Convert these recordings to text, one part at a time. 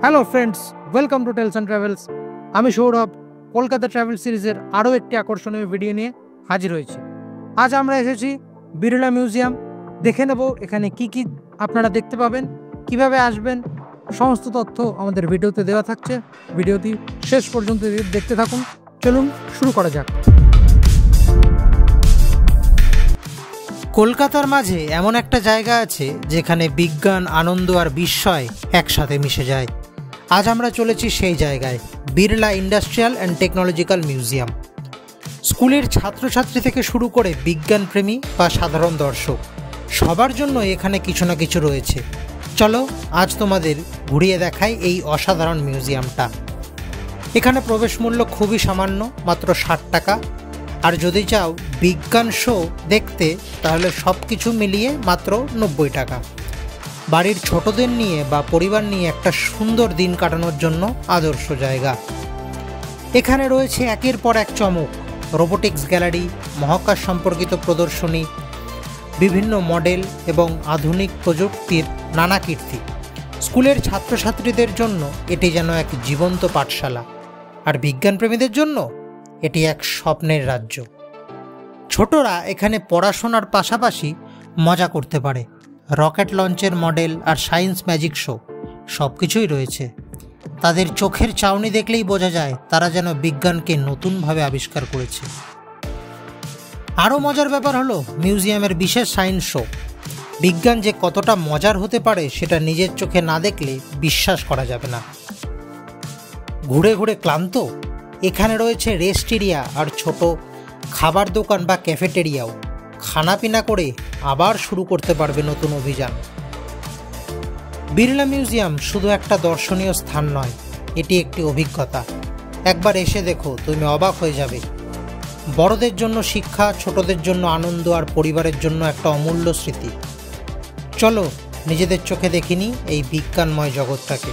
Hello friends, welcome to tales and travels. আমি Sourav Kolkata travel সিরিজের আরও একটি আকর্ষণীয় ভিডিও নিয়ে হাজির হয়েছি। আজ আমরা এসেছি বিড়লা মিউজিয়াম। দেখে নেব এখানে কি কি আপনারা দেখতে পাবেন, কিভাবে আসবেন, সমস্ত তথ্য আমাদের ভিডিওতে দেওয়া থাকছে। ভিডিওটি শেষ পর্যন্ত দেখতে থাকুন। চলুন শুরু করা যাক। কলকাতার মাঝে এমন একটা জায়গা আছে যেখানে বিজ্ঞান, আনন্দ আর বিস্ময় একসাথে মিশে যায়। আজ আমরা চলেছি সেই জায়গায়, Birla industrial and technological museum. স্কুলের ছাত্রছাত্রী থেকে শুরু করে বিজ্ঞানপ্রেমী বা সাধারণ দর্শক সবার জন্য এখানে কিছু না কিছু রয়েছে। চলো আজ তোমাদের ঘুরিয়ে দেখাই এই অসাধারণ মিউজিয়ামটা। এখানে প্রবেশ মূল্য খুবই সামান্য, মাত্র 60 টাকা। আর যদি চাও বিজ্ঞান শো দেখতে তাহলে সব কিছু মিলিয়ে মাত্র 90 টাকা। বাড়ির ছোটদের নিয়ে বা পরিবার নিয়ে একটা সুন্দর দিন কাটানোর জন্য আদর্শ জায়গা। এখানে রয়েছে একের পর এক চমক, রোবোটিক্স গ্যালারি, মহাকাশ সম্পর্কিত প্রদর্শনী, বিভিন্ন মডেল এবং আধুনিক প্রযুক্তির নানা কীর্তি। স্কুলের ছাত্রছাত্রীদের জন্য এটি যেন এক জীবন্ত পাঠশালা, আর বিজ্ঞানপ্রেমীদের জন্য এটি এক স্বপ্নের রাজ্য। ছোটরা এখানে পড়াশোনার পাশাপাশি মজা করতে পারে। রকেট লঞ্চের মডেল আর সায়েন্স ম্যাজিক শো সব কিছুই রয়েছে। তাদের চোখের চাউনি দেখলেই বোঝা যায় তারা যেন বিজ্ঞানকে নতুনভাবে আবিষ্কার করেছে। আরও মজার ব্যাপার হলো মিউজিয়ামের বিশেষ সায়েন্স শো। বিজ্ঞান যে কতটা মজার হতে পারে সেটা নিজের চোখে না দেখলে বিশ্বাস করা যাবে না। ঘুরে ঘুরে ক্লান্ত? এখানে রয়েছে রেস্ট এরিয়া আর ছোট খাবার দোকান বা ক্যাফেটেরিয়াও। খানাপিনা করে আবার শুরু করতে পারবে নতুন অভিযান। বিড়লা মিউজিয়াম শুধু একটা দর্শনীয় স্থান নয়, এটি একটি অভিজ্ঞতা। একবার এসে দেখো, তুমি অবাক হয়ে যাবে। বড়দের জন্য শিক্ষা, ছোটদের জন্য আনন্দ আর পরিবারের জন্য একটা অমূল্য স্মৃতি। চলো নিজেদের চোখে দেখিনি এই বিজ্ঞানময় জগৎটাকে।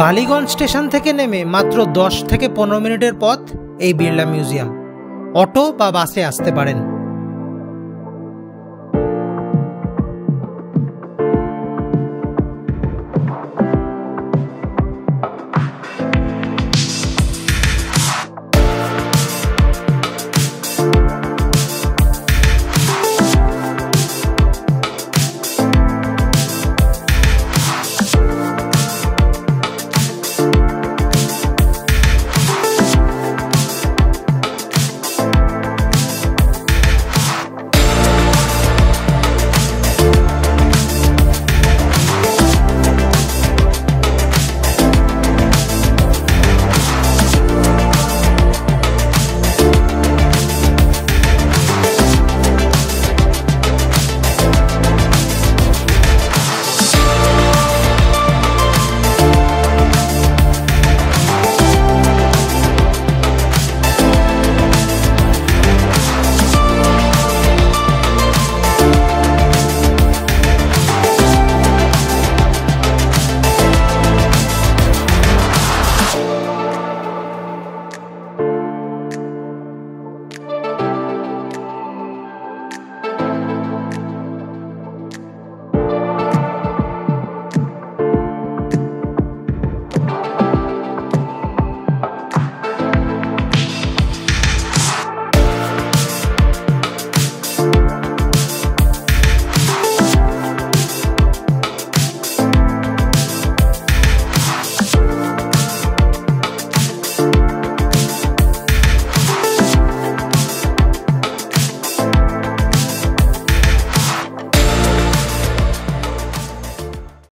বালিগঞ্জ স্টেশন থেকে নেমে মাত্র 10 থেকে 15 মিনিটের পথ এই বিড়লা মিউজিয়াম। অটো বা বাসে আসতে পারেন।